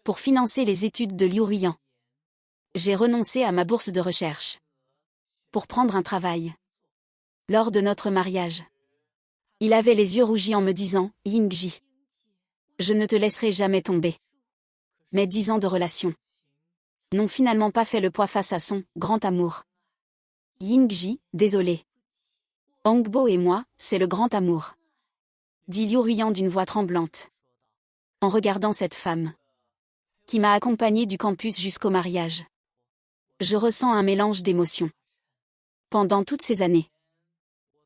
Pour financer les études de Liu Ruiyan. J'ai renoncé à ma bourse de recherche. Pour prendre un travail. Lors de notre mariage. Il avait les yeux rougis en me disant, Yingji. Je ne te laisserai jamais tomber. Mais 10 ans de relation n'ont finalement pas fait le poids face à son grand amour. Yingji, désolé. Hongbo et moi, c'est le grand amour. Dit Liu Ruiyan d'une voix tremblante. En regardant cette femme. Qui m'a accompagnée du campus jusqu'au mariage. Je ressens un mélange d'émotions. Pendant toutes ces années.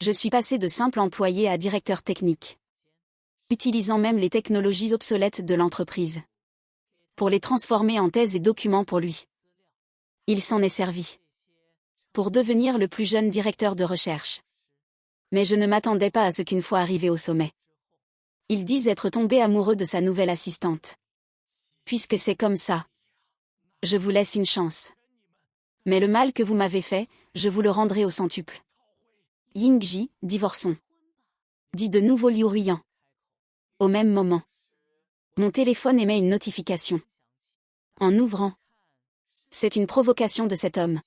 Je suis passé de simple employé à directeur technique. Utilisant même les technologies obsolètes de l'entreprise. Pour les transformer en thèses et documents pour lui. Il s'en est servi. Pour devenir le plus jeune directeur de recherche. Mais je ne m'attendais pas à ce qu'une fois arrivé au sommet. Ils disent être tombé amoureux de sa nouvelle assistante. Puisque c'est comme ça. Je vous laisse une chance. Mais le mal que vous m'avez fait, je vous le rendrai au centuple. Yingji, divorçons. Dit de nouveau Liu Ruiyan. Au même moment. Mon téléphone émet une notification. En ouvrant. C'est une provocation de cet homme.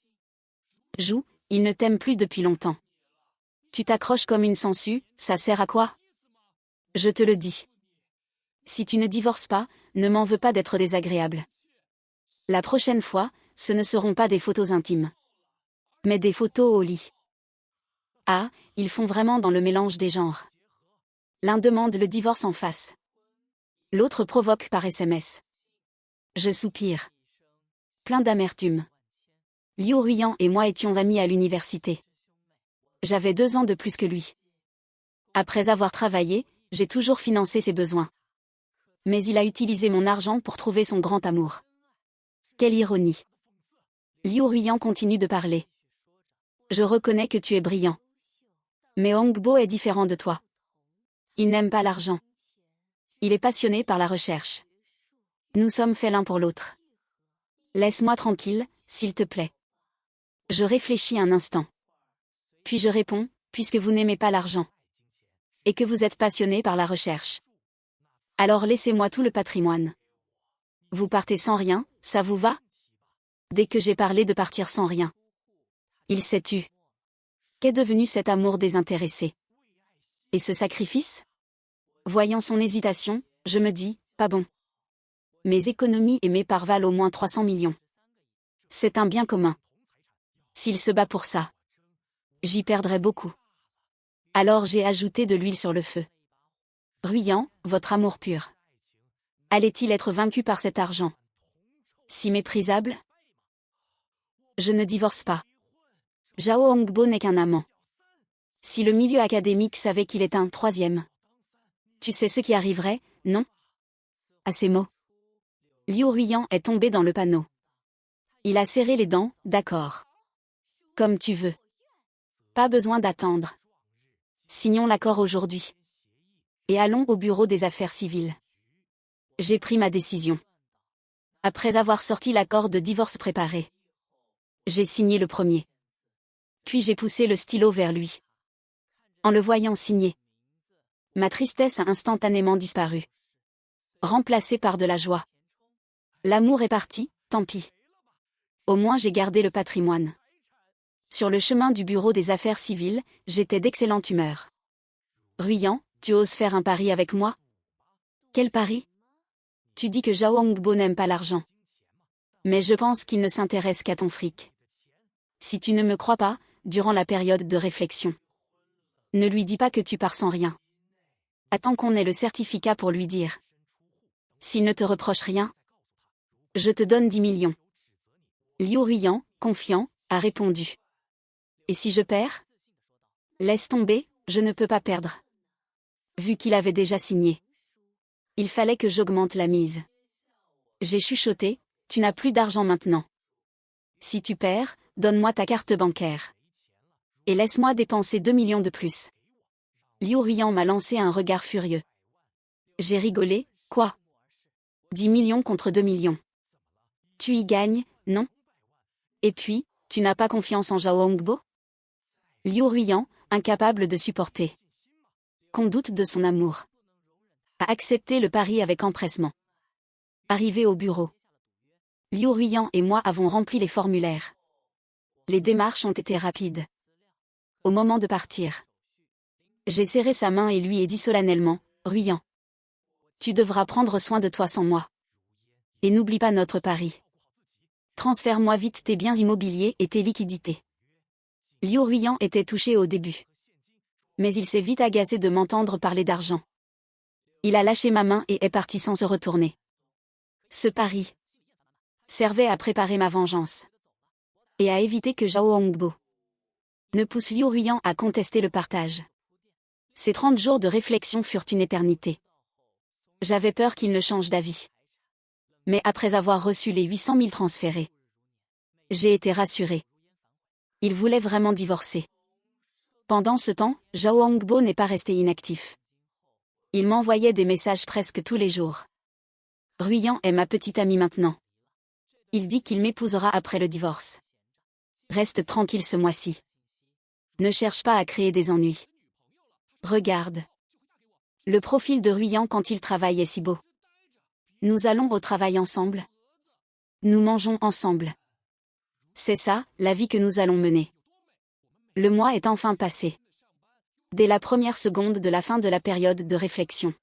Jou, il ne t'aime plus depuis longtemps. Tu t'accroches comme une sangsue, ça sert à quoi? Je te le dis. Si tu ne divorces pas, ne m'en veux pas d'être désagréable. La prochaine fois, ce ne seront pas des photos intimes. Mais des photos au lit. Ah, ils font vraiment dans le mélange des genres. L'un demande le divorce en face. L'autre provoque par SMS. Je soupire. Plein d'amertume. Liu Ruiyan et moi étions amis à l'université. J'avais 2 ans de plus que lui. Après avoir travaillé, j'ai toujours financé ses besoins. Mais il a utilisé mon argent pour trouver son grand amour. Quelle ironie. Liu Ruiyan continue de parler. Je reconnais que tu es brillant. Mais Hongbo est différent de toi. Il n'aime pas l'argent. Il est passionné par la recherche. Nous sommes faits l'un pour l'autre. Laisse-moi tranquille, s'il te plaît. Je réfléchis un instant. Puis je réponds, puisque vous n'aimez pas l'argent. Et que vous êtes passionné par la recherche. Alors laissez-moi tout le patrimoine. Vous partez sans rien, ça vous va? Dès que j'ai parlé de partir sans rien. Il s'est tu. Qu'est devenu cet amour désintéressé? Et ce sacrifice? Voyant son hésitation, je me dis, pas bon. Mes économies et mes parts valent au moins 300 millions. C'est un bien commun. S'il se bat pour ça, j'y perdrai beaucoup. Alors j'ai ajouté de l'huile sur le feu. Ruiyan, votre amour pur. Allait-il être vaincu par cet argent? Si méprisable? Je ne divorce pas. Zhao Hongbo n'est qu'un amant. Si le milieu académique savait qu'il est un troisième. Tu sais ce qui arriverait, non? À ces mots. Liu Ruiyan est tombé dans le panneau. Il a serré les dents, d'accord. Comme tu veux. Pas besoin d'attendre. Signons l'accord aujourd'hui. Et allons au bureau des affaires civiles. J'ai pris ma décision. Après avoir sorti l'accord de divorce préparé. J'ai signé le premier. Puis j'ai poussé le stylo vers lui. En le voyant signer. Ma tristesse a instantanément disparu. Remplacée par de la joie. L'amour est parti, tant pis. Au moins j'ai gardé le patrimoine. Sur le chemin du bureau des affaires civiles, j'étais d'excellente humeur. Ruiyan, tu oses faire un pari avec moi? Quel pari? Tu dis que Zhao Hongbo n'aime pas l'argent. Mais je pense qu'il ne s'intéresse qu'à ton fric. Si tu ne me crois pas, durant la période de réflexion. Ne lui dis pas que tu pars sans rien. Attends qu'on ait le certificat pour lui dire. S'il ne te reproche rien, je te donne 10 millions. Liu Ruiyan, confiant, a répondu. Et si je perds? Laisse tomber, je ne peux pas perdre. Vu qu'il avait déjà signé. Il fallait que j'augmente la mise. J'ai chuchoté, tu n'as plus d'argent maintenant. Si tu perds, donne-moi ta carte bancaire. Et laisse-moi dépenser 2 millions de plus. Liu Ruiyan m'a lancé un regard furieux. J'ai rigolé, quoi? 10 millions contre 2 millions. Tu y gagnes, non? Et puis, tu n'as pas confiance en Zhao Hongbo? Liu Ruiyan, incapable de supporter. Qu'on doute de son amour. A accepté le pari avec empressement. Arrivé au bureau, Liu Ruiyan et moi avons rempli les formulaires. Les démarches ont été rapides. Au moment de partir, j'ai serré sa main et lui ai dit solennellement, « Ruiyan, tu devras prendre soin de toi sans moi. Et n'oublie pas notre pari. Transfère-moi vite tes biens immobiliers et tes liquidités. » Liu Ruiyan était touché au début. Mais il s'est vite agacé de m'entendre parler d'argent. Il a lâché ma main et est parti sans se retourner. Ce pari servait à préparer ma vengeance et à éviter que Zhao Hongbo ne pousse Liu Ruiyan à contester le partage. Ces 30 jours de réflexion furent une éternité. J'avais peur qu'il ne change d'avis. Mais après avoir reçu les 800 000 transférés, j'ai été rassuré. Il voulait vraiment divorcer. Pendant ce temps, Zhao Hongbo n'est pas resté inactif. Il m'envoyait des messages presque tous les jours. Ruiyan est ma petite amie maintenant. Il dit qu'il m'épousera après le divorce. Reste tranquille ce mois-ci. Ne cherche pas à créer des ennuis. Regarde. Le profil de Ruiyan quand il travaille est si beau. Nous allons au travail ensemble. Nous mangeons ensemble. C'est ça, la vie que nous allons mener. Le mois est enfin passé. Dès la première seconde de la fin de la période de réflexion,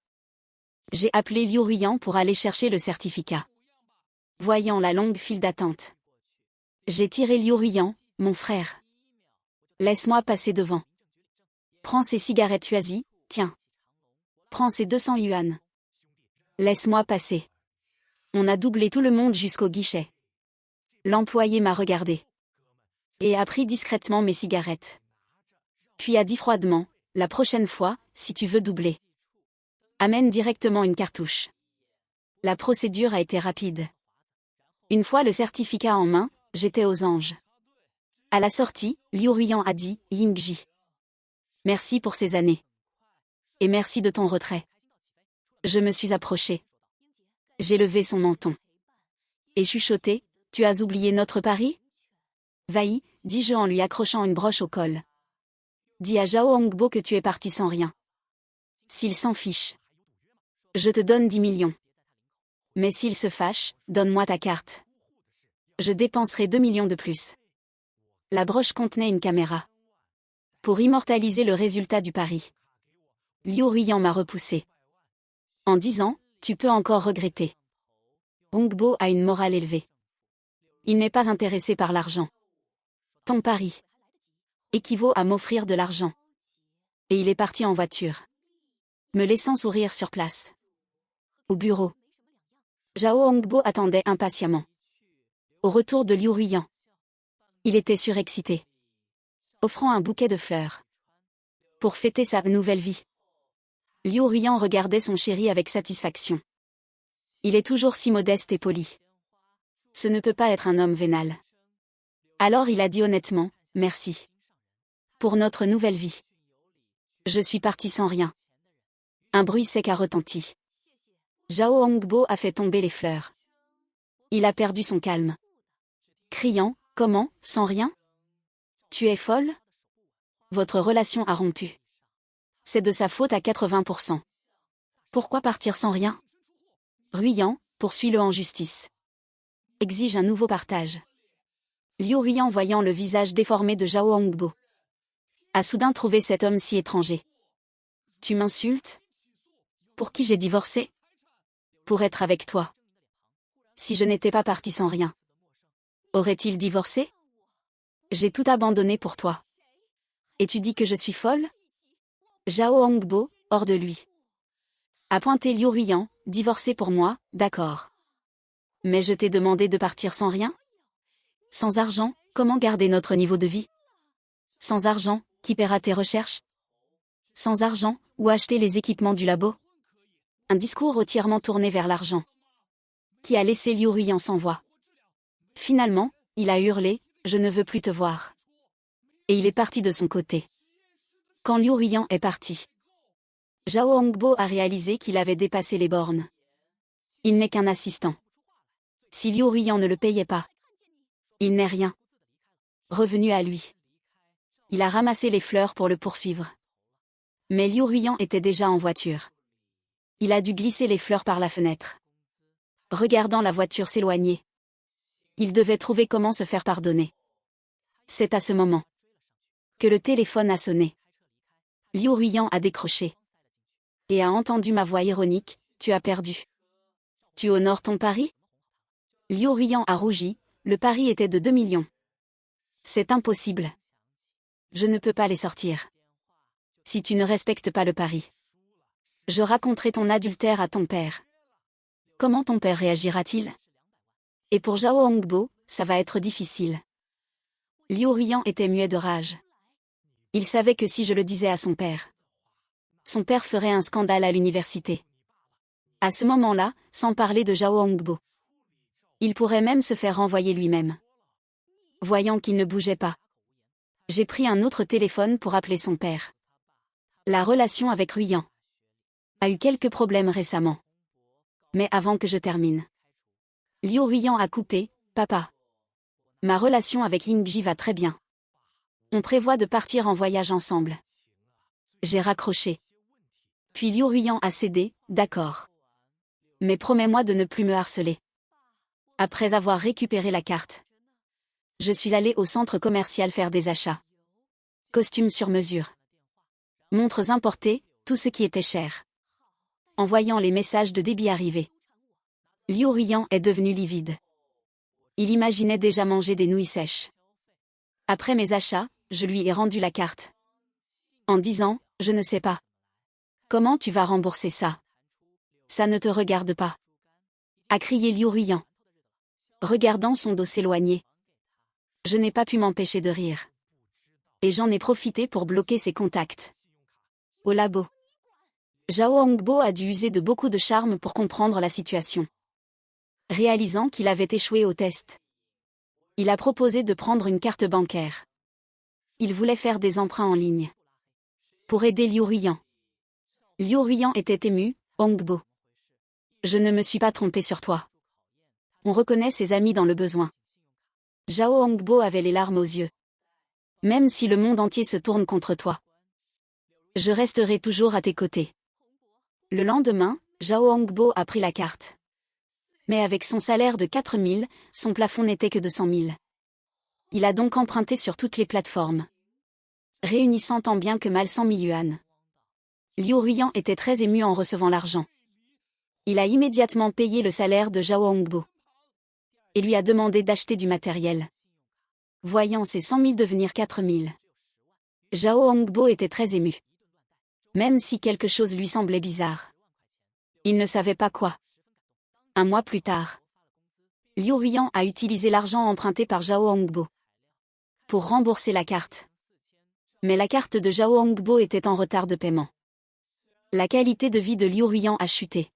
j'ai appelé Liu Ruiyan pour aller chercher le certificat. Voyant la longue file d'attente, j'ai tiré Liu Ruiyan, mon frère. Laisse-moi passer devant. Prends ces cigarettes Huasi, tiens. Prends ces 200 yuan. Laisse-moi passer. On a doublé tout le monde jusqu'au guichet. L'employé m'a regardé et a pris discrètement mes cigarettes. Puis a dit froidement, la prochaine fois, si tu veux doubler, amène directement une cartouche. La procédure a été rapide. Une fois le certificat en main, j'étais aux anges. À la sortie, Liu Ruiyan a dit, Yingji, merci pour ces années. Et merci de ton retrait. Je me suis approché. J'ai levé son menton. Et chuchoté, tu as oublié notre pari? Vaï, dis-je en lui accrochant une broche au col. Dis à Zhao Hongbo que tu es parti sans rien. S'il s'en fiche, je te donne 10 millions. Mais s'il se fâche, donne-moi ta carte. Je dépenserai 2 millions de plus. La broche contenait une caméra. Pour immortaliser le résultat du pari. Liu Ruiyan m'a repoussé. En disant, tu peux encore regretter. Hongbo a une morale élevée. Il n'est pas intéressé par l'argent. Ton pari équivaut à m'offrir de l'argent. Et il est parti en voiture, me laissant sourire sur place. Au bureau, Zhao Hongbo attendait impatiemment. Au retour de Liu Ruiyan, il était surexcité, offrant un bouquet de fleurs pour fêter sa nouvelle vie. Liu Ruiyan regardait son chéri avec satisfaction. Il est toujours si modeste et poli. Ce ne peut pas être un homme vénal. Alors il a dit honnêtement, merci. Pour notre nouvelle vie. Je suis parti sans rien. Un bruit sec a retenti. Zhao Hongbo a fait tomber les fleurs. Il a perdu son calme. Criant, comment, sans rien? Tu es folle? Votre relation a rompu. C'est de sa faute à 80%. Pourquoi partir sans rien? Ruiyan, poursuis-le en justice. Exige un nouveau partage. Liu Ruiyan voyant le visage déformé de Zhao Hongbo, a soudain trouvé cet homme si étranger. Tu m'insultes? Pour qui j'ai divorcé? Pour être avec toi. Si je n'étais pas parti sans rien, aurait-il divorcé? J'ai tout abandonné pour toi. Et tu dis que je suis folle? Zhao Hongbo, hors de lui, a pointé Liu Ruiyan, divorcé pour moi, d'accord. Mais je t'ai demandé de partir sans rien? Sans argent, comment garder notre niveau de vie? Sans argent, qui paiera tes recherches? Sans argent, où acheter les équipements du labo? Un discours entièrement tourné vers l'argent, qui a laissé Liu Ruiyan sans voix. Finalement, il a hurlé, je ne veux plus te voir. Et il est parti de son côté. Quand Liu Ruiyan est parti, Zhao Hongbo a réalisé qu'il avait dépassé les bornes. Il n'est qu'un assistant. Si Liu Ruiyan ne le payait pas, il n'est rien. Revenu à lui, il a ramassé les fleurs pour le poursuivre. Mais Liu Ruiyan était déjà en voiture. Il a dû glisser les fleurs par la fenêtre. regardant la voiture s'éloigner. Il devait trouver comment se faire pardonner. C'est à ce moment que le téléphone a sonné. Liu Ruiyan a décroché. Et a entendu ma voix ironique, « Tu as perdu. Tu honores ton pari ?» Liu Ruiyan a rougi, le pari était de 2 millions. C'est impossible. Je ne peux pas les sortir. Si tu ne respectes pas le pari, je raconterai ton adultère à ton père. Comment ton père réagira-t-il? Et pour Zhao Hongbo, ça va être difficile. Liu Ruiyan était muet de rage. Il savait que si je le disais à son père ferait un scandale à l'université. À ce moment-là, sans parler de Zhao Hongbo, il pourrait même se faire renvoyer lui-même. Voyant qu'il ne bougeait pas, j'ai pris un autre téléphone pour appeler son père. La relation avec Ruiyan a eu quelques problèmes récemment. Mais avant que je termine, Liu Ruiyan a coupé, « Papa. Ma relation avec Yingji va très bien. On prévoit de partir en voyage ensemble. » J'ai raccroché. Puis Liu Ruiyan a cédé, « D'accord. Mais promets-moi de ne plus me harceler. » Après avoir récupéré la carte, je suis allé au centre commercial faire des achats. Costumes sur mesure, montres importées, tout ce qui était cher. En voyant les messages de débit arriver, Liu Ruiyan est devenu livide. Il imaginait déjà manger des nouilles sèches. Après mes achats, je lui ai rendu la carte. En disant, « Je ne sais pas. Comment tu vas rembourser ça? Ça ne te regarde pas. » A crié Liu Ruiyan, regardant son dos s'éloigner. Je n'ai pas pu m'empêcher de rire. Et j'en ai profité pour bloquer ses contacts. Au labo, Zhao Hongbo a dû user de beaucoup de charme pour comprendre la situation. Réalisant qu'il avait échoué au test, il a proposé de prendre une carte bancaire. Il voulait faire des emprunts en ligne pour aider Liu Ruiyan. Liu Ruiyan était ému, « Hongbo. Je ne me suis pas trompé sur toi. On reconnaît ses amis dans le besoin. » Zhao Hongbo avait les larmes aux yeux. « Même si le monde entier se tourne contre toi, je resterai toujours à tes côtés. » Le lendemain, Zhao Hongbo a pris la carte. Mais avec son salaire de 4 000, son plafond n'était que de 100 000. Il a donc emprunté sur toutes les plateformes, réunissant tant bien que mal 100 000 yuan. Liu Ruiyan était très ému en recevant l'argent. Il a immédiatement payé le salaire de Zhao Hongbo et lui a demandé d'acheter du matériel. Voyant ses 100 000 devenir 4 000, Zhao Hongbo était très ému. Même si quelque chose lui semblait bizarre, il ne savait pas quoi. Un mois plus tard, Liu Ruiyan a utilisé l'argent emprunté par Zhao Hongbo pour rembourser la carte. Mais la carte de Zhao Hongbo était en retard de paiement. La qualité de vie de Liu Ruiyan a chuté.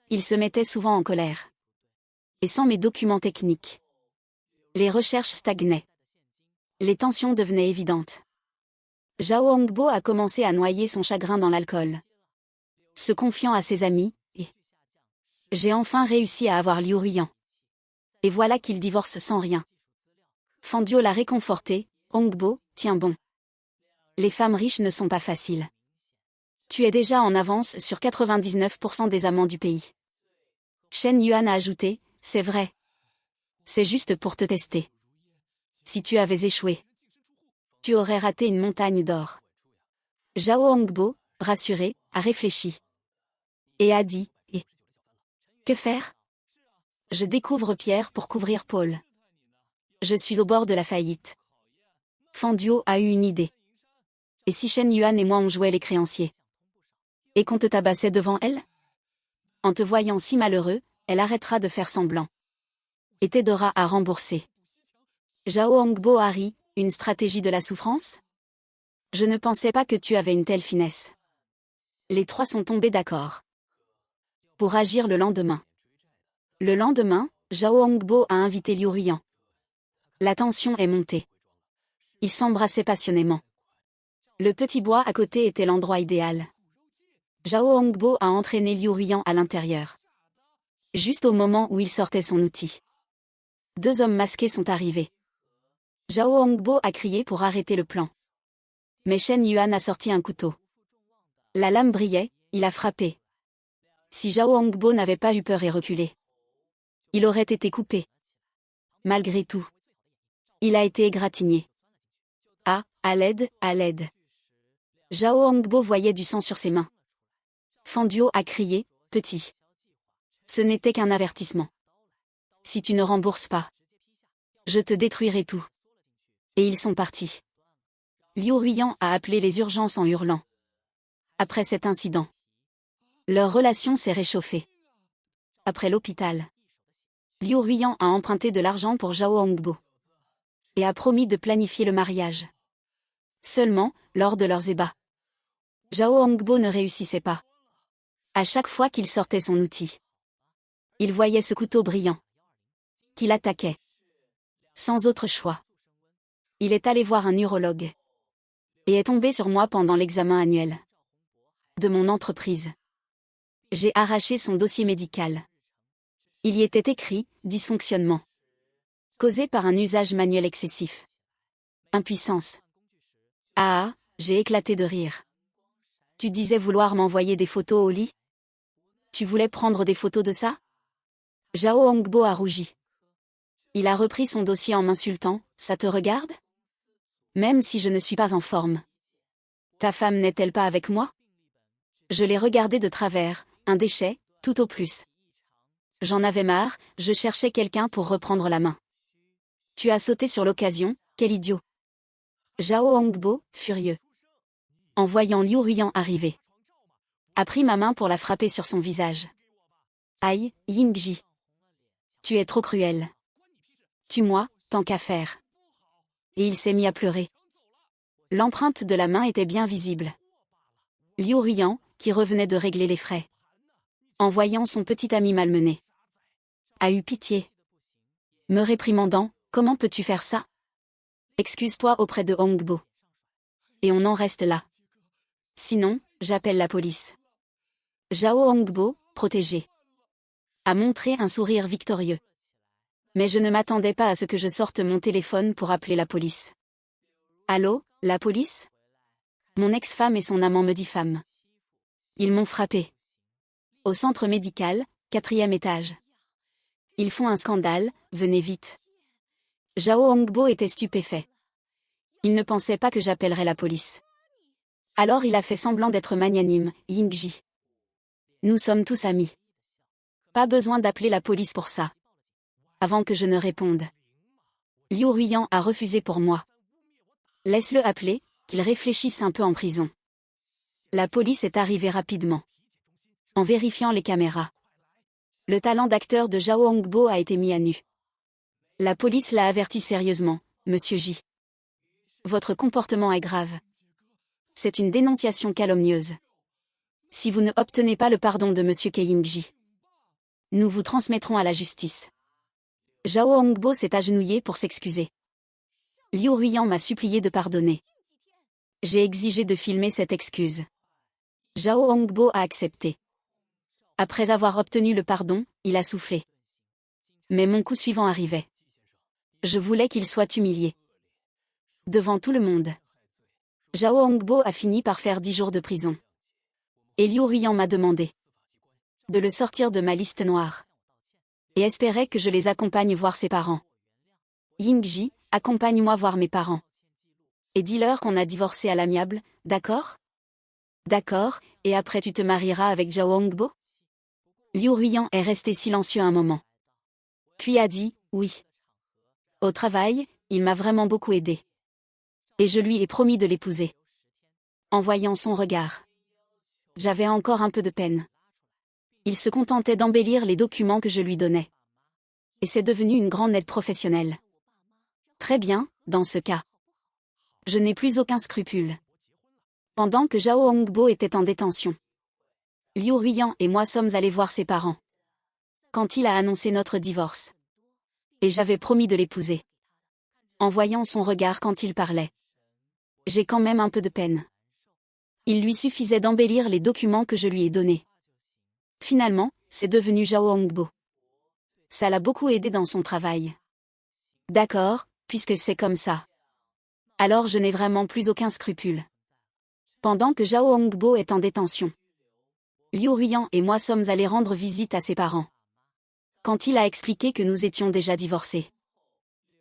Il se mettait souvent en colère. Et sans mes documents techniques, les recherches stagnaient. Les tensions devenaient évidentes. Zhao Hongbo a commencé à noyer son chagrin dans l'alcool, se confiant à ses amis, et j'ai enfin réussi à avoir Liu Ruiyan. Et voilà qu'il divorce sans rien. Fandio l'a réconforté, « Hongbo, tiens bon. Les femmes riches ne sont pas faciles. Tu es déjà en avance sur 99% des amants du pays. » Shen Yuan a ajouté, « C'est vrai. C'est juste pour te tester. Si tu avais échoué, tu aurais raté une montagne d'or. » Zhao Hongbo, rassuré, a réfléchi. Et a dit, « Et que faire? Je découvre Pierre pour couvrir Paul. Je suis au bord de la faillite. » Fanduo a eu une idée. Et si Shen Yuan et moi on jouait les créanciers? Et qu'on te tabassait devant elle? En te voyant si malheureux, elle arrêtera de faire semblant. Et t'aidera à rembourser. Zhao Hongbo a ri, « Une stratégie de la souffrance? Je ne pensais pas que tu avais une telle finesse. » Les trois sont tombés d'accord pour agir le lendemain. Le lendemain, Zhao Hongbo a invité Liu Ruiyan. La tension est montée. Ils s'embrassaient passionnément. Le petit bois à côté était l'endroit idéal. Zhao Hongbo a entraîné Liu Ruiyan à l'intérieur. Juste au moment où il sortait son outil, 2 hommes masqués sont arrivés. Zhao Hongbo a crié pour arrêter le plan. Mais Shen Yuan a sorti un couteau. La lame brillait, il a frappé. Si Zhao Hongbo n'avait pas eu peur et reculé, Il aurait été coupé. Malgré tout. Il a été égratigné. Ah, à l'aide, à l'aide. Zhao Hongbo voyait du sang sur ses mains. Fan Duo a crié, petit. Ce n'était qu'un avertissement. Si tu ne rembourses pas, je te détruirai tout. Et ils sont partis. Liu Ruiyan a appelé les urgences en hurlant. Après cet incident, leur relation s'est réchauffée. Après l'hôpital, Liu Ruiyan a emprunté de l'argent pour Zhao Hongbo et a promis de planifier le mariage. Seulement, lors de leurs ébats, Zhao Hongbo ne réussissait pas. À chaque fois qu'il sortait son outil, il voyait ce couteau brillant qui l'attaquait. Sans autre choix, il est allé voir un urologue et est tombé sur moi pendant l'examen annuel de mon entreprise. J'ai arraché son dossier médical. Il y était écrit « dysfonctionnement » causé par un usage manuel excessif. Impuissance. Ah, j'ai éclaté de rire. Tu disais vouloir m'envoyer des photos au lit? Tu voulais prendre des photos de ça? Zhao Hongbo a rougi. Il a repris son dossier en m'insultant, ça te regarde? Même si je ne suis pas en forme. Ta femme n'est-elle pas avec moi? Je l'ai regardé de travers, un déchet, tout au plus. J'en avais marre, je cherchais quelqu'un pour reprendre la main. Tu as sauté sur l'occasion, quel idiot. Zhao Hongbo, furieux, en voyant Liu Ruiyan arriver, a pris ma main pour la frapper sur son visage. Aïe, Yingji. Tu es trop cruel. Tue-moi, tant qu'à faire. Et il s'est mis à pleurer. L'empreinte de la main était bien visible. Liu Ruiyan, qui revenait de régler les frais, en voyant son petit ami malmené, a eu pitié. Me réprimandant, comment peux-tu faire ça? Excuse-toi auprès de Hongbo. Et on en reste là. Sinon, j'appelle la police. Zhao Hongbo, protégé, a montré un sourire victorieux. Mais je ne m'attendais pas à ce que je sorte mon téléphone pour appeler la police. Allô, la police? Mon ex-femme et son amant me diffament. Ils m'ont frappé. Au centre médical, 4e étage. Ils font un scandale, venez vite. Zhao Hongbo était stupéfait. Il ne pensait pas que j'appellerais la police. Alors il a fait semblant d'être magnanime, Yingji. Nous sommes tous amis. Pas besoin d'appeler la police pour ça. Avant que je ne réponde. Liu Ruiyan a refusé pour moi. Laisse-le appeler, qu'il réfléchisse un peu en prison. La police est arrivée rapidement. En vérifiant les caméras. Le talent d'acteur de Zhao Hongbo a été mis à nu. La police l'a averti sérieusement, Monsieur J. Votre comportement est grave. C'est une dénonciation calomnieuse. Si vous ne obtenez pas le pardon de Monsieur Yingji, nous vous transmettrons à la justice. Zhao Hongbo s'est agenouillé pour s'excuser. Liu Ruiyan m'a supplié de pardonner. J'ai exigé de filmer cette excuse. Zhao Hongbo a accepté. Après avoir obtenu le pardon, il a soufflé. Mais mon coup suivant arrivait. Je voulais qu'il soit humilié. Devant tout le monde. Zhao Hongbo a fini par faire 10 jours de prison. Et Liu Ruiyan m'a demandé de le sortir de ma liste noire. Et espérait que je les accompagne voir ses parents. Yingji, accompagne-moi voir mes parents. Et dis-leur qu'on a divorcé à l'amiable, d'accord? D'accord, et après tu te marieras avec Zhao Hongbo? Liu Ruiyan est resté silencieux un moment. Puis a dit, oui. Au travail, il m'a vraiment beaucoup aidé. Et je lui ai promis de l'épouser. En voyant son regard, j'avais encore un peu de peine. Il se contentait d'embellir les documents que je lui donnais. Et c'est devenu une grande aide professionnelle. Très bien, dans ce cas. Je n'ai plus aucun scrupule. Pendant que Zhao Hongbo était en détention, Liu Ruiyan et moi sommes allés voir ses parents. Quand il a annoncé notre divorce. Et j'avais promis de l'épouser. En voyant son regard quand il parlait. J'ai quand même un peu de peine. Il lui suffisait d'embellir les documents que je lui ai donnés. Finalement, c'est devenu Zhao Hongbo. Ça l'a beaucoup aidé dans son travail. D'accord, puisque c'est comme ça. Alors je n'ai vraiment plus aucun scrupule. Pendant que Zhao Hongbo est en détention, Liu Ruiyan et moi sommes allés rendre visite à ses parents. Quand il a expliqué que nous étions déjà divorcés,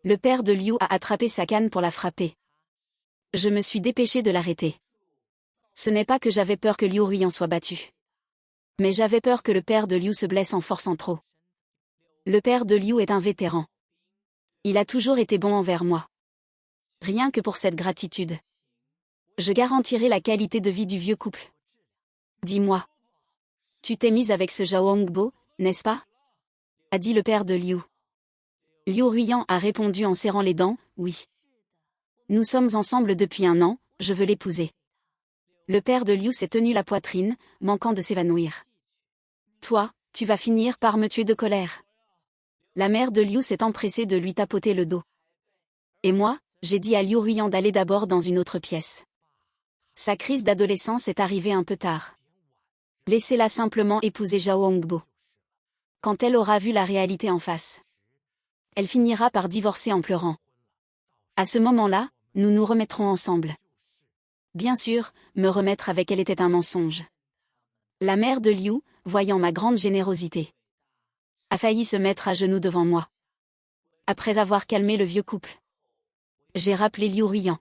le père de Liu a attrapé sa canne pour la frapper. Je me suis dépêchée de l'arrêter. Ce n'est pas que j'avais peur que Liu Ruiyan soit battu. Mais j'avais peur que le père de Liu se blesse en forçant trop. Le père de Liu est un vétéran. Il a toujours été bon envers moi. Rien que pour cette gratitude. Je garantirai la qualité de vie du vieux couple. Dis-moi. Tu t'es mise avec ce Zhao Hongbo, n'est-ce pas? A dit le père de Liu. Liu Ruiyan a répondu en serrant les dents, oui. Nous sommes ensemble depuis 1 an, je veux l'épouser. Le père de Liu s'est tenu la poitrine, manquant de s'évanouir. Toi, tu vas finir par me tuer de colère. La mère de Liu s'est empressée de lui tapoter le dos. Et moi, j'ai dit à Liu Ruiyan d'aller d'abord dans une autre pièce. Sa crise d'adolescence est arrivée un peu tard. Laissez-la simplement épouser Zhao Hongbo. Quand elle aura vu la réalité en face, elle finira par divorcer en pleurant. À ce moment-là, nous nous remettrons ensemble. Bien sûr, me remettre avec elle était un mensonge. La mère de Liu, voyant ma grande générosité, a failli se mettre à genoux devant moi. Après avoir calmé le vieux couple, j'ai rappelé Liu Ruiyan.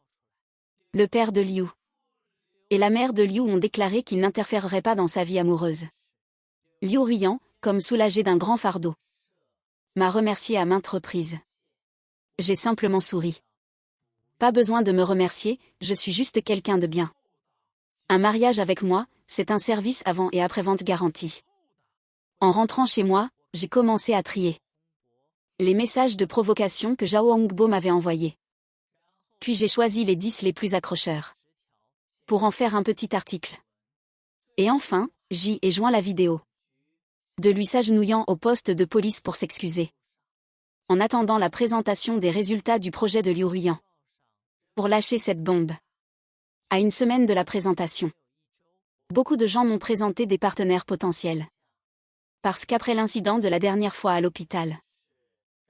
Le père de Liu et la mère de Liu ont déclaré qu'ils n'interféreraient pas dans sa vie amoureuse. Liu Ruiyan, comme soulagé d'un grand fardeau, m'a remercié à maintes reprises. J'ai simplement souri. Pas besoin de me remercier, je suis juste quelqu'un de bien. Un mariage avec moi, c'est un service avant et après-vente garanti. En rentrant chez moi, j'ai commencé à trier les messages de provocation que Zhao Hongbo m'avait envoyés. Puis j'ai choisi les 10 les plus accrocheurs pour en faire un petit article. Et enfin, j'y ai joint la vidéo de lui s'agenouillant au poste de police pour s'excuser, en attendant la présentation des résultats du projet de Liu Ruiyan. Pour lâcher cette bombe. À 1 semaine de la présentation, beaucoup de gens m'ont présenté des partenaires potentiels. Parce qu'après l'incident de la dernière fois à l'hôpital,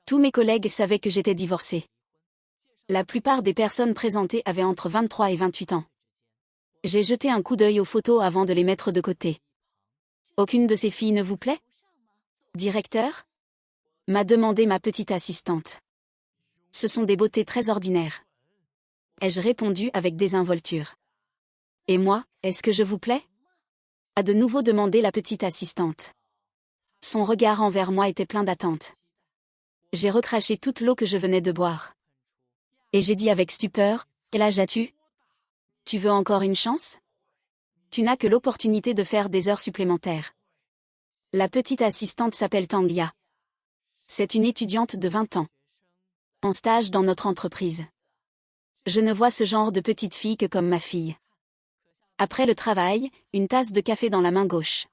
tous mes collègues savaient que j'étais divorcée. La plupart des personnes présentées avaient entre 23 et 28 ans. J'ai jeté un coup d'œil aux photos avant de les mettre de côté. Aucune de ces filles ne vous plaît? Directeur? M'a demandé ma petite assistante. Ce sont des beautés très ordinaires. Ai-je répondu avec désinvolture. Et moi, est-ce que je vous plais? A de nouveau demandé la petite assistante. Son regard envers moi était plein d'attente. J'ai recraché toute l'eau que je venais de boire. Et j'ai dit avec stupeur, quel âge as-tu? Tu veux encore une chance? Tu n'as que l'opportunité de faire des heures supplémentaires. La petite assistante s'appelle Tangya. C'est une étudiante de 20 ans. En stage dans notre entreprise. Je ne vois ce genre de petite fille que comme ma fille. Après le travail, une tasse de café dans la main gauche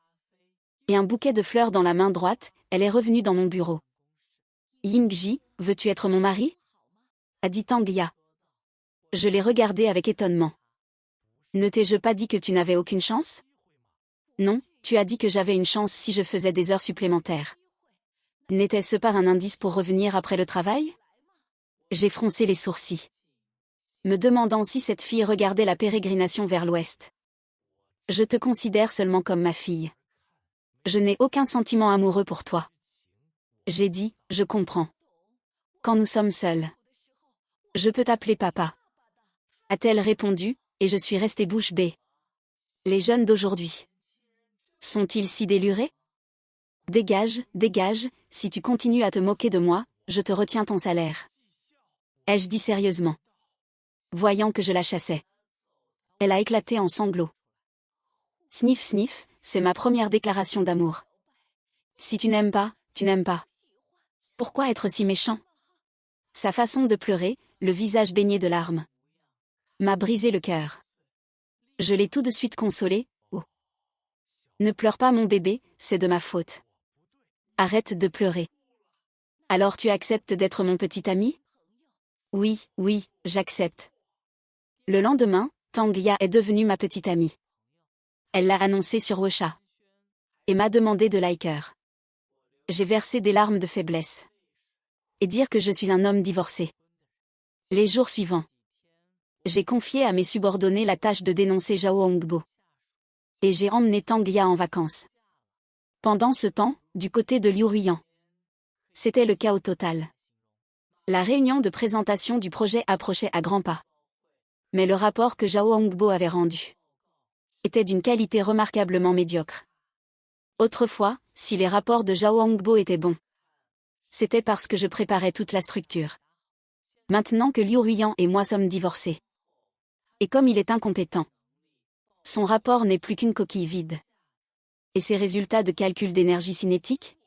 et un bouquet de fleurs dans la main droite, elle est revenue dans mon bureau. Yingji, veux-tu être mon mari? A dit Tangya. Je l'ai regardée avec étonnement. Ne t'ai-je pas dit que tu n'avais aucune chance? Non, tu as dit que j'avais une chance si je faisais des heures supplémentaires. N'était-ce pas un indice pour revenir après le travail? J'ai froncé les sourcils, me demandant si cette fille regardait la pérégrination vers l'ouest. Je te considère seulement comme ma fille. Je n'ai aucun sentiment amoureux pour toi. J'ai dit, je comprends. Quand nous sommes seuls. Je peux t'appeler papa. A-t-elle répondu, et je suis restée bouche bée. Les jeunes d'aujourd'hui. Sont-ils si délurés? Dégage, dégage, si tu continues à te moquer de moi, je te retiens ton salaire. Ai-je dit sérieusement. Voyant que je la chassais. Elle a éclaté en sanglots. Sniff sniff, c'est ma première déclaration d'amour. Si tu n'aimes pas, tu n'aimes pas. Pourquoi être si méchant? Sa façon de pleurer, le visage baigné de larmes, m'a brisé le cœur. Je l'ai tout de suite consolée. Oh. Ne pleure pas mon bébé, c'est de ma faute. Arrête de pleurer. Alors tu acceptes d'être mon petit ami? Oui, oui, j'accepte. Le lendemain, Tangya est devenue ma petite amie. Elle l'a annoncé sur WeChat. Et m'a demandé de liker. J'ai versé des larmes de faiblesse. Et dire que je suis un homme divorcé. Les jours suivants, j'ai confié à mes subordonnés la tâche de dénoncer Zhao Hongbo. Et j'ai emmené Tangya en vacances. Pendant ce temps, du côté de Liu Ruiyan, C'était le chaos total. La réunion de présentation du projet approchait à grands pas. Mais le rapport que Zhao Hongbo avait rendu était d'une qualité remarquablement médiocre. Autrefois, si les rapports de Zhao Hongbo étaient bons, c'était parce que je préparais toute la structure. Maintenant que Liu Ruiyan et moi sommes divorcés, et comme il est incompétent, son rapport n'est plus qu'une coquille vide. Et ses résultats de calcul d'énergie cinétique?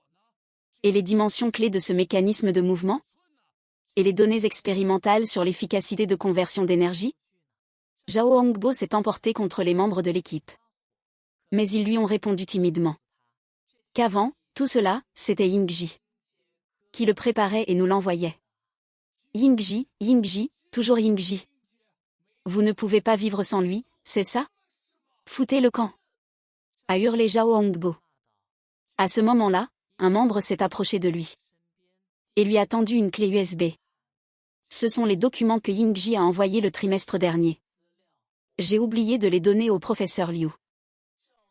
Et les dimensions clés de ce mécanisme de mouvement? Et les données expérimentales sur l'efficacité de conversion d'énergie? Zhao Hongbo s'est emporté contre les membres de l'équipe. Mais ils lui ont répondu timidement qu'avant, tout cela, c'était Yingji qui le préparait et nous l'envoyait. Yingji, toujours Yingji. Vous ne pouvez pas vivre sans lui, c'est ça? Foutez le camp, a hurlé Zhao Hongbo. À ce moment-là, un membre s'est approché de lui et lui a tendu une clé USB. Ce sont les documents que Yingji a envoyés le trimestre dernier. J'ai oublié de les donner au professeur Liu.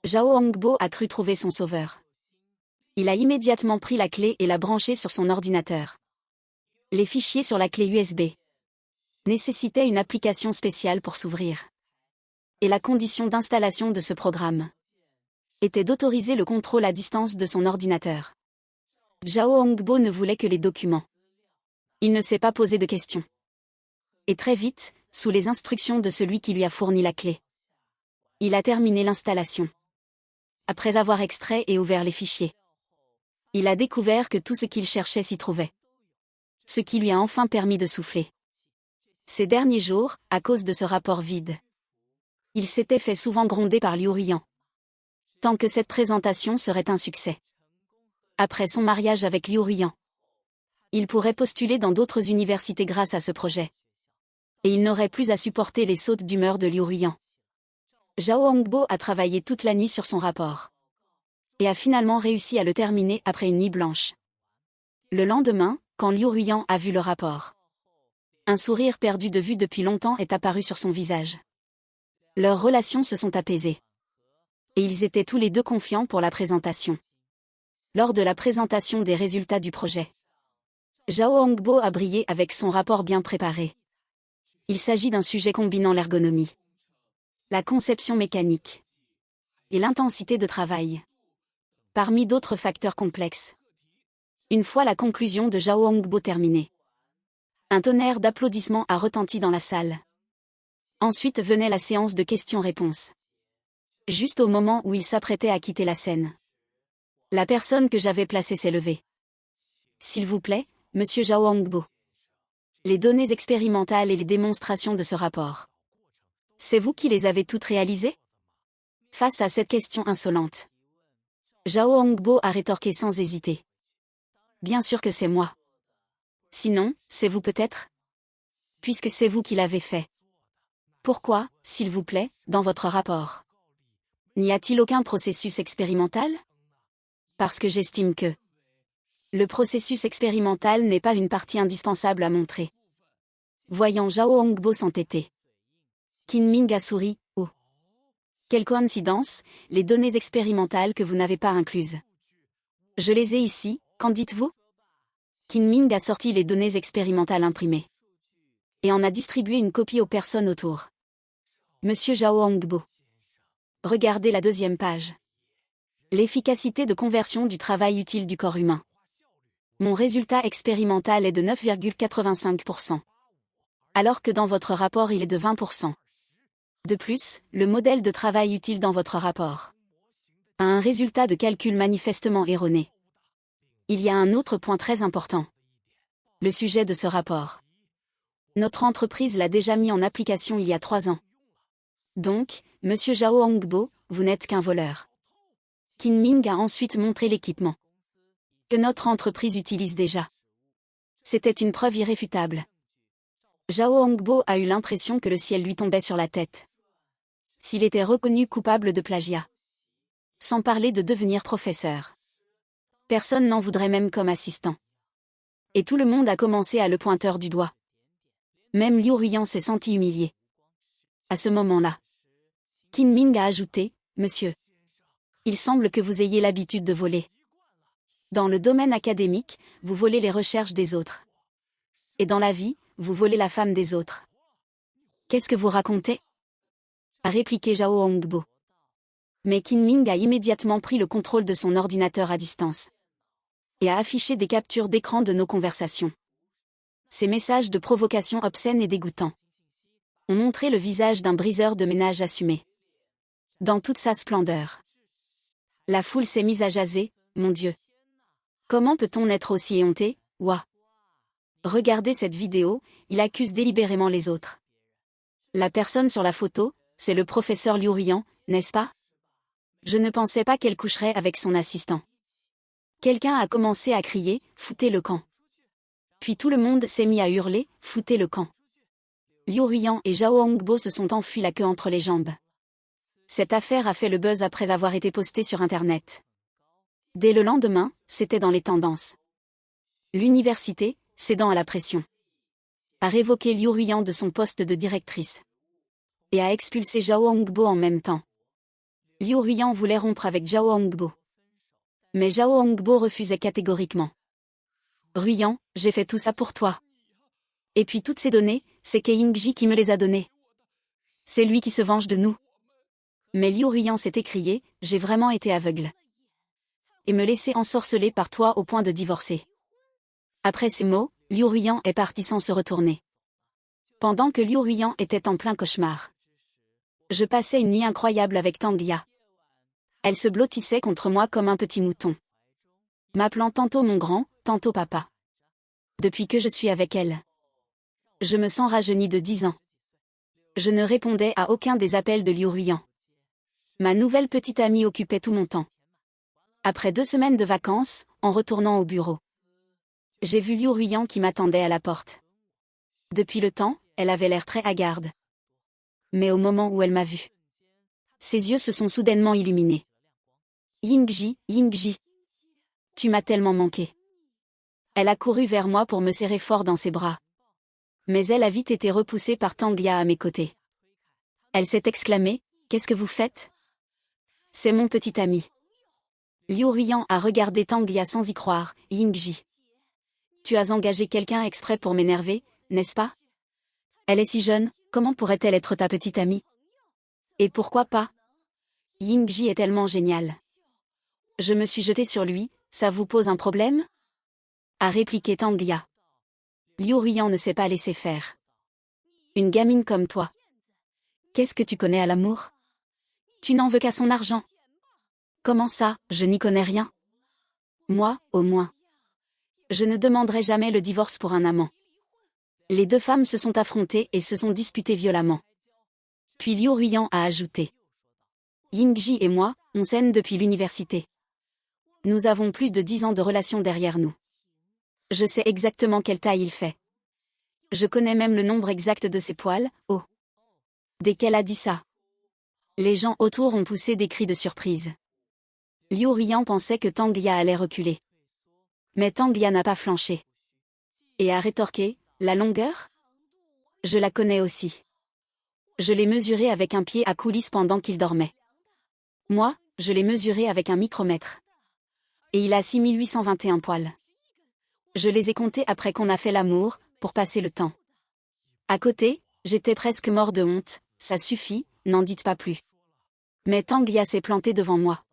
Zhao Hongbo a cru trouver son sauveur. Il a immédiatement pris la clé et l'a branchée sur son ordinateur. Les fichiers sur la clé USB nécessitaient une application spéciale pour s'ouvrir. Et la condition d'installation de ce programme était d'autoriser le contrôle à distance de son ordinateur. Zhao Hongbo ne voulait que les documents. Il ne s'est pas posé de questions. Et très vite, sous les instructions de celui qui lui a fourni la clé, il a terminé l'installation. Après avoir extrait et ouvert les fichiers, il a découvert que tout ce qu'il cherchait s'y trouvait. Ce qui lui a enfin permis de souffler. Ces derniers jours, à cause de ce rapport vide, il s'était fait souvent gronder par Liu Ruiyan. Tant que cette présentation serait un succès. Après son mariage avec Liu Ruiyan, il pourrait postuler dans d'autres universités grâce à ce projet. Et il n'aurait plus à supporter les sautes d'humeur de Liu Ruiyan. Zhao Hongbo a travaillé toute la nuit sur son rapport. Et a finalement réussi à le terminer après une nuit blanche. Le lendemain, quand Liu Ruiyan a vu le rapport, un sourire perdu de vue depuis longtemps est apparu sur son visage. Leurs relations se sont apaisées. Et ils étaient tous les deux confiants pour la présentation. Lors de la présentation des résultats du projet, Zhao Hongbo a brillé avec son rapport bien préparé. Il s'agit d'un sujet combinant l'ergonomie, la conception mécanique et l'intensité de travail, parmi d'autres facteurs complexes. Une fois la conclusion de Zhao Hongbo terminée, un tonnerre d'applaudissements a retenti dans la salle. Ensuite venait la séance de questions-réponses. Juste au moment où il s'apprêtait à quitter la scène, la personne que j'avais placée s'est levée. S'il vous plaît, monsieur Zhao Hongbo. Les données expérimentales et les démonstrations de ce rapport. C'est vous qui les avez toutes réalisées? Face à cette question insolente, Zhao Hongbo a rétorqué sans hésiter. Bien sûr que c'est moi. Sinon, c'est vous peut-être? Puisque c'est vous qui l'avez fait. Pourquoi, s'il vous plaît, dans votre rapport? N'y a-t-il aucun processus expérimental? Parce que j'estime que le processus expérimental n'est pas une partie indispensable à montrer. Voyant Zhao Hongbo s'entêter, Qin Ming a souri. Oh. Quelle coïncidence, les données expérimentales que vous n'avez pas incluses. Je les ai ici, qu'en dites-vous? Qin Ming a sorti les données expérimentales imprimées et en a distribué une copie aux personnes autour. Monsieur Zhao Hongbo. Regardez la deuxième page. L'efficacité de conversion du travail utile du corps humain. Mon résultat expérimental est de 9,85%. Alors que dans votre rapport il est de 20%. De plus, le modèle de travail utile dans votre rapport a un résultat de calcul manifestement erroné. Il y a un autre point très important. Le sujet de ce rapport. Notre entreprise l'a déjà mis en application il y a 3 ans. Donc, monsieur Zhao Hongbo, vous n'êtes qu'un voleur. Qin Ming a ensuite montré l'équipement que notre entreprise utilise déjà. C'était une preuve irréfutable. Zhao Hongbo a eu l'impression que le ciel lui tombait sur la tête. S'il était reconnu coupable de plagiat, sans parler de devenir professeur, personne n'en voudrait même comme assistant. Et tout le monde a commencé à le pointer du doigt. Même Liu Ruiyan s'est senti humilié. À ce moment-là, Qin Ming a ajouté, monsieur, il semble que vous ayez l'habitude de voler. Dans le domaine académique, vous volez les recherches des autres. Et dans la vie, vous volez la femme des autres. Qu'est-ce que vous racontez? A répliqué Zhao Hongbo. Mais Qin Ming a immédiatement pris le contrôle de son ordinateur à distance. Et a affiché des captures d'écran de nos conversations. Ces messages de provocation obscènes et dégoûtants ont montré le visage d'un briseur de ménage assumé. Dans toute sa splendeur. La foule s'est mise à jaser, mon Dieu. Comment peut-on être aussi éhonté, ouah. Regardez cette vidéo, il accuse délibérément les autres. La personne sur la photo, c'est le professeur Liu Ruiyan, n'est-ce pas? Je ne pensais pas qu'elle coucherait avec son assistant. Quelqu'un a commencé à crier, foutez le camp. Puis tout le monde s'est mis à hurler, foutez le camp. Liu Ruiyan et Zhao Hongbo se sont enfuis la queue entre les jambes. Cette affaire a fait le buzz après avoir été postée sur Internet. Dès le lendemain, c'était dans les tendances. L'université, cédant à la pression, a révoqué Liu Ruiyan de son poste de directrice et a expulsé Zhao Hongbo en même temps. Liu Ruiyan voulait rompre avec Zhao Hongbo. Mais Zhao Hongbo refusait catégoriquement. Ruiyan, j'ai fait tout ça pour toi. Et puis toutes ces données, c'est Ke Yingji qui me les a données. C'est lui qui se venge de nous. Mais Liu Ruiyan s'est écrié, j'ai vraiment été aveugle. Et me laisser ensorceler par toi au point de divorcer. Après ces mots, Liu Ruiyan est parti sans se retourner. Pendant que Liu Ruiyan était en plein cauchemar. Je passais une nuit incroyable avec Tangya. Elle se blottissait contre moi comme un petit mouton. M'appelant tantôt mon grand, tantôt papa. Depuis que je suis avec elle. Je me sens rajeunie de 10 ans. Je ne répondais à aucun des appels de Liu Ruiyan. Ma nouvelle petite amie occupait tout mon temps. Après 2 semaines de vacances, en retournant au bureau. J'ai vu Liu Ruiyan qui m'attendait à la porte. Depuis le temps, elle avait l'air très hagarde. Mais au moment où elle m'a vue, ses yeux se sont soudainement illuminés. Yingji, Yingji. Tu m'as tellement manqué. Elle a couru vers moi pour me serrer fort dans ses bras. Mais elle a vite été repoussée par Tangya à mes côtés. Elle s'est exclamée, qu'est-ce que vous faites? C'est mon petit ami. Liu Ruiyan a regardé Tangya sans y croire, Yingji. Tu as engagé quelqu'un exprès pour m'énerver, n'est-ce pas? Elle est si jeune, comment pourrait-elle être ta petite amie? Et pourquoi pas? Yingji est tellement génial. Je me suis jetée sur lui, ça vous pose un problème? A répliqué Tangya. Liu Ruiyan ne s'est pas laissé faire. Une gamine comme toi. Qu'est-ce que tu connais à l'amour? Tu n'en veux qu'à son argent. Comment ça, je n'y connais rien? Moi, au moins. Je ne demanderai jamais le divorce pour un amant. Les 2 femmes se sont affrontées et se sont disputées violemment. Puis Liu Ruiyan a ajouté. Yingji et moi, on s'aime depuis l'université. Nous avons plus de 10 ans de relation derrière nous. Je sais exactement quelle taille il fait. Je connais même le nombre exact de ses poils, oh. Dès qu'elle a dit ça. Les gens autour ont poussé des cris de surprise. Liu Ruiyan pensait que Tangya allait reculer. Mais Tangya n'a pas flanché. Et a rétorqué, la longueur? Je la connais aussi. Je l'ai mesurée avec un pied à coulisse pendant qu'il dormait. Moi, je l'ai mesurée avec un micromètre. Et il a 6821 poils. Je les ai comptés après qu'on a fait l'amour, pour passer le temps. À côté, j'étais presque mort de honte, ça suffit, n'en dites pas plus. Mais Tangya s'est plantée devant moi.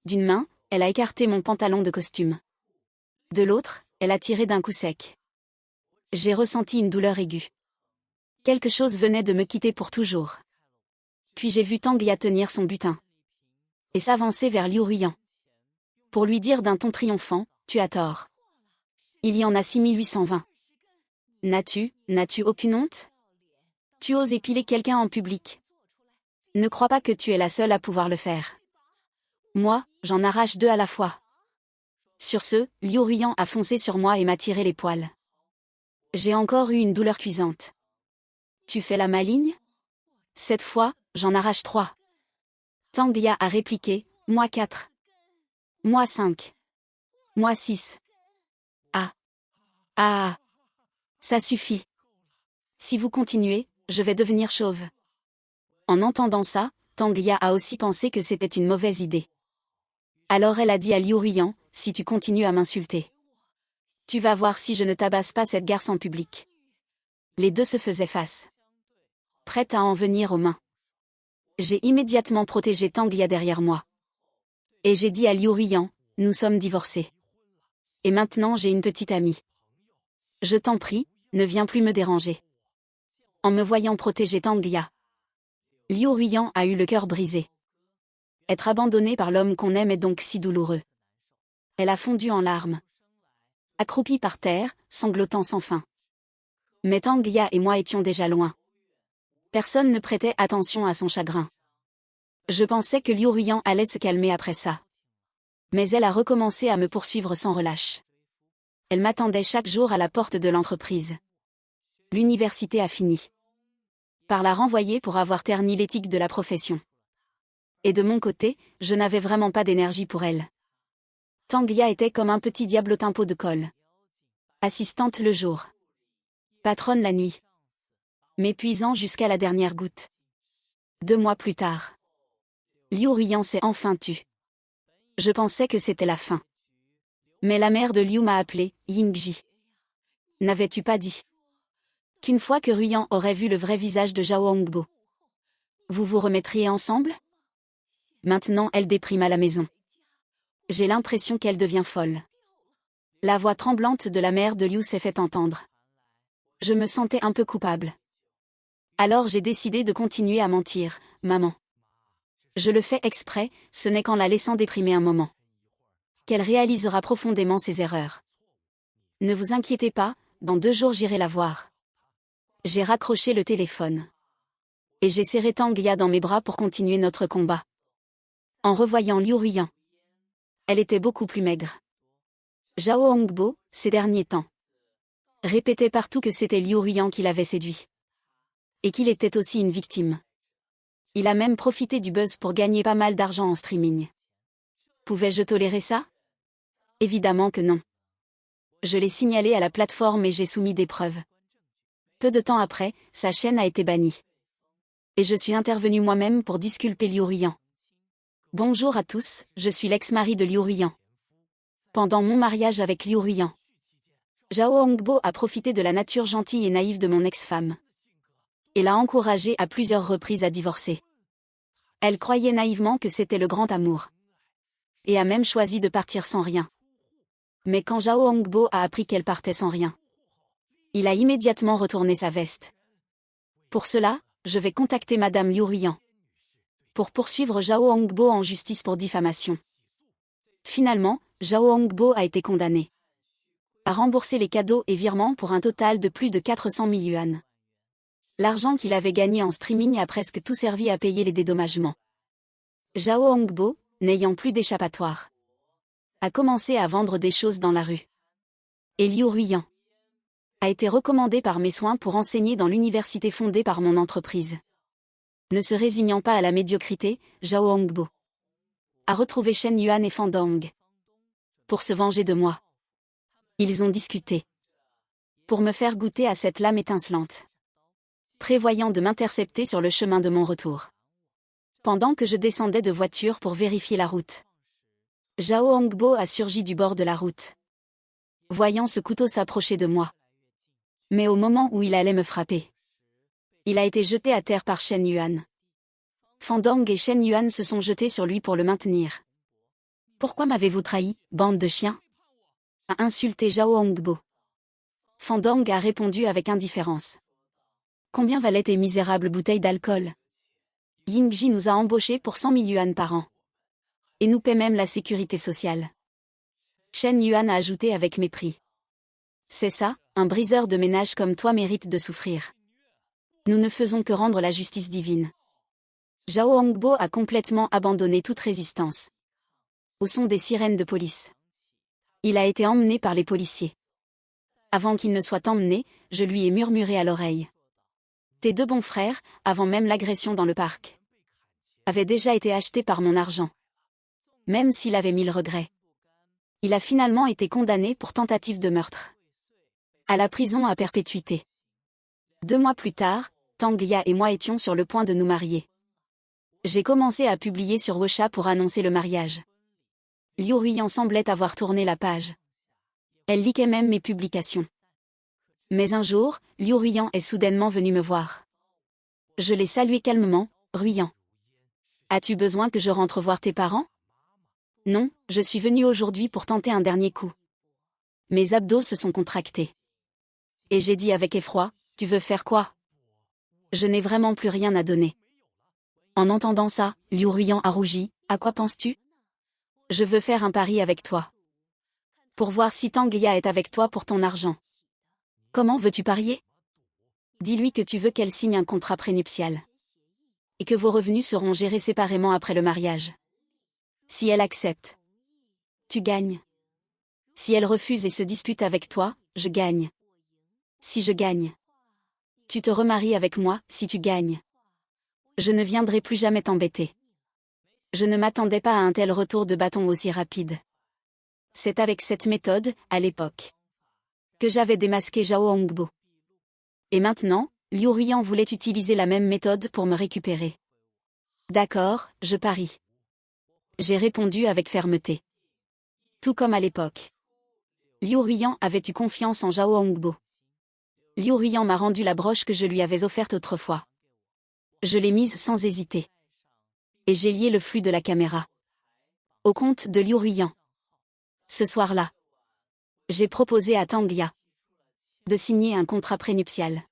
D'une main, elle a écarté mon pantalon de costume. De l'autre, elle a tiré d'un coup sec. J'ai ressenti une douleur aiguë. Quelque chose venait de me quitter pour toujours. Puis j'ai vu Tangya tenir son butin. Et s'avancer vers Liu Ruiyan. Pour lui dire d'un ton triomphant, tu as tort. Il y en a 6820. N'as-tu aucune honte? Tu oses épiler quelqu'un en public. Ne crois pas que tu es la seule à pouvoir le faire. Moi, j'en arrache 2 à la fois. Sur ce, Liu Ruiyan a foncé sur moi et m'a tiré les poils. J'ai encore eu une douleur cuisante. Tu fais la maligne? Cette fois, j'en arrache 3. Tangya a répliqué, moi 4. Moi 5. Moi 6. Ah. Ça suffit. Si vous continuez, je vais devenir chauve. En entendant ça, Tangya a aussi pensé que c'était une mauvaise idée. Alors elle a dit à Liu Ruiyan, si tu continues à m'insulter. Tu vas voir si je ne tabasse pas cette garce en public. Les deux se faisaient face, prête à en venir aux mains. J'ai immédiatement protégé Tangya derrière moi. Et j'ai dit à Liu Ruiyan, nous sommes divorcés. Et maintenant j'ai une petite amie. Je t'en prie, ne viens plus me déranger. En me voyant protéger Tangya, Liu Ruiyan a eu le cœur brisé. Être abandonnée par l'homme qu'on aime est donc si douloureux. Elle a fondu en larmes. Accroupie par terre, sanglotant sans fin. Mais Tangya et moi étions déjà loin. Personne ne prêtait attention à son chagrin. Je pensais que Liu Ruiyan allait se calmer après ça. Mais elle a recommencé à me poursuivre sans relâche. Elle m'attendait chaque jour à la porte de l'entreprise. L'université a fini par la renvoyer pour avoir terni l'éthique de la profession. Et de mon côté, je n'avais vraiment pas d'énergie pour elle. Tangya était comme un petit diable au tempo de colle. Assistante le jour. Patronne la nuit. M'épuisant jusqu'à la dernière goutte. 2 mois plus tard. Liu Ruiyan s'est enfin tu. Je pensais que c'était la fin. Mais la mère de Liu m'a appelé, Yingji. N'avais-tu pas dit qu'une fois que Ruiyan aurait vu le vrai visage de Zhao Hongbo, vous vous remettriez ensemble? Maintenant elle déprime à la maison. J'ai l'impression qu'elle devient folle. La voix tremblante de la mère de Liu s'est fait entendre. Je me sentais un peu coupable. Alors j'ai décidé de continuer à mentir, maman. Je le fais exprès, ce n'est qu'en la laissant déprimer un moment qu'elle réalisera profondément ses erreurs. Ne vous inquiétez pas, dans 2 jours j'irai la voir. J'ai raccroché le téléphone. Et j'ai serré Tangya dans mes bras pour continuer notre combat. En revoyant Liu Ruiyan, elle était beaucoup plus maigre. Zhao Hongbo, ces derniers temps, répétait partout que c'était Liu Ruiyan qui l'avait séduit. Et qu'il était aussi une victime. Il a même profité du buzz pour gagner pas mal d'argent en streaming. Pouvais-je tolérer ça? Évidemment que non. Je l'ai signalé à la plateforme et j'ai soumis des preuves. Peu de temps après, sa chaîne a été bannie. Et je suis intervenu moi-même pour disculper Liu Ruiyan. Bonjour à tous, je suis l'ex-mari de Liu Ruiyan. Pendant mon mariage avec Liu Ruiyan, Zhao Hongbo a profité de la nature gentille et naïve de mon ex-femme. Et l'a encouragée à plusieurs reprises à divorcer. Elle croyait naïvement que c'était le grand amour. Et a même choisi de partir sans rien. Mais quand Zhao Hongbo a appris qu'elle partait sans rien, il a immédiatement retourné sa veste. Pour cela, je vais contacter Madame Liu Ruiyan pour poursuivre Zhao Hongbo en justice pour diffamation. Finalement, Zhao Hongbo a été condamné à rembourser les cadeaux et virements pour un total de plus de 400 000 yuan. L'argent qu'il avait gagné en streaming a presque tout servi à payer les dédommagements. Zhao Hongbo, n'ayant plus d'échappatoire, a commencé à vendre des choses dans la rue. Et Liu Ruiyan a été recommandé par mes soins pour enseigner dans l'université fondée par mon entreprise. Ne se résignant pas à la médiocrité, Zhao Hongbo a retrouvé Shen Yuan et Fandong pour se venger de moi. Ils ont discuté pour me faire goûter à cette lame étincelante, prévoyant de m'intercepter sur le chemin de mon retour. Pendant que je descendais de voiture pour vérifier la route, Zhao Hongbo a surgi du bord de la route, voyant ce couteau s'approcher de moi. Mais au moment où il allait me frapper, il a été jeté à terre par Shen Yuan. Fandong et Shen Yuan se sont jetés sur lui pour le maintenir. Pourquoi m'avez-vous trahi, bande de chiens? A insulté Zhao Hongbo. Fandong a répondu avec indifférence. Combien valaient tes misérables bouteilles d'alcool? Yingji nous a embauchés pour 100 000 yuan par an. Et nous paie même la sécurité sociale. Shen Yuan a ajouté avec mépris. C'est ça, un briseur de ménage comme toi mérite de souffrir. Nous ne faisons que rendre la justice divine. Zhao Hongbo a complètement abandonné toute résistance. Au son des sirènes de police, il a été emmené par les policiers. Avant qu'il ne soit emmené, je lui ai murmuré à l'oreille. Tes 2 bons frères, avant même l'agression dans le parc, avaient déjà été achetés par mon argent. Même s'il avait 1000 regrets. Il a finalement été condamné pour tentative de meurtre. À la prison à perpétuité. 2 mois plus tard, Tangya et moi étions sur le point de nous marier. J'ai commencé à publier sur Wechat pour annoncer le mariage. Liu Ruiyan semblait avoir tourné la page. Elle liquait même mes publications. Mais un jour, Liu Ruiyan est soudainement venu me voir. Je l'ai salué calmement. Ruiyan. As-tu besoin que je rentre voir tes parents? Non, je suis venu aujourd'hui pour tenter un dernier coup. Mes abdos se sont contractés. Et j'ai dit avec effroi, tu veux faire quoi? Je n'ai vraiment plus rien à donner. En entendant ça, Liu Ruiyan a rougi. À quoi penses-tu? Je veux faire un pari avec toi. Pour voir si Tang Ya est avec toi pour ton argent. Comment veux-tu parier? Dis-lui que tu veux qu'elle signe un contrat prénuptial. Et que vos revenus seront gérés séparément après le mariage. Si elle accepte, tu gagnes. Si elle refuse et se dispute avec toi, je gagne. Si je gagne, tu te remaries avec moi. Si tu gagnes, je ne viendrai plus jamais t'embêter. Je ne m'attendais pas à un tel retour de bâton aussi rapide. C'est avec cette méthode, à l'époque, que j'avais démasqué Zhao Hongbo. Et maintenant, Liu Ruiyan voulait utiliser la même méthode pour me récupérer. D'accord, je parie. J'ai répondu avec fermeté. Tout comme à l'époque. Liu Ruiyan avait eu confiance en Zhao Hongbo. Liu Ruiyan m'a rendu la broche que je lui avais offerte autrefois. Je l'ai mise sans hésiter. Et j'ai lié le flux de la caméra au compte de Liu Ruiyan. Ce soir-là, j'ai proposé à Tang Ya de signer un contrat prénuptial.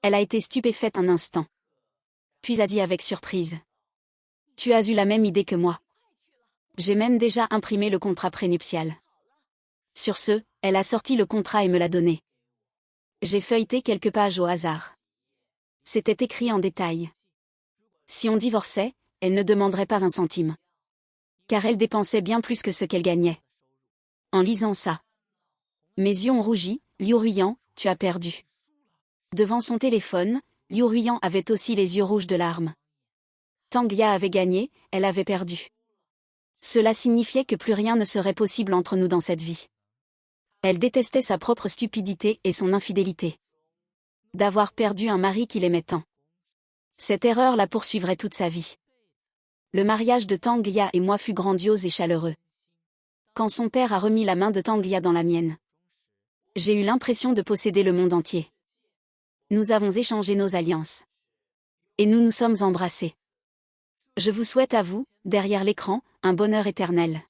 Elle a été stupéfaite un instant. Puis a dit avec surprise. Tu as eu la même idée que moi. J'ai même déjà imprimé le contrat prénuptial. Sur ce, elle a sorti le contrat et me l'a donné. J'ai feuilleté quelques pages au hasard. C'était écrit en détail. Si on divorçait, elle ne demanderait pas un centime. Car elle dépensait bien plus que ce qu'elle gagnait. En lisant ça, mes yeux ont rougi. Liu Ruiyan, tu as perdu. Devant son téléphone, Liu Ruiyan avait aussi les yeux rouges de larmes. Tang Ya avait gagné, elle avait perdu. Cela signifiait que plus rien ne serait possible entre nous dans cette vie. Elle détestait sa propre stupidité et son infidélité. D'avoir perdu un mari qu'il aimait tant. Cette erreur la poursuivrait toute sa vie. Le mariage de Tang Ya et moi fut grandiose et chaleureux. Quand son père a remis la main de Tang Ya dans la mienne, j'ai eu l'impression de posséder le monde entier. Nous avons échangé nos alliances. Et nous nous sommes embrassés. Je vous souhaite à vous, derrière l'écran, un bonheur éternel.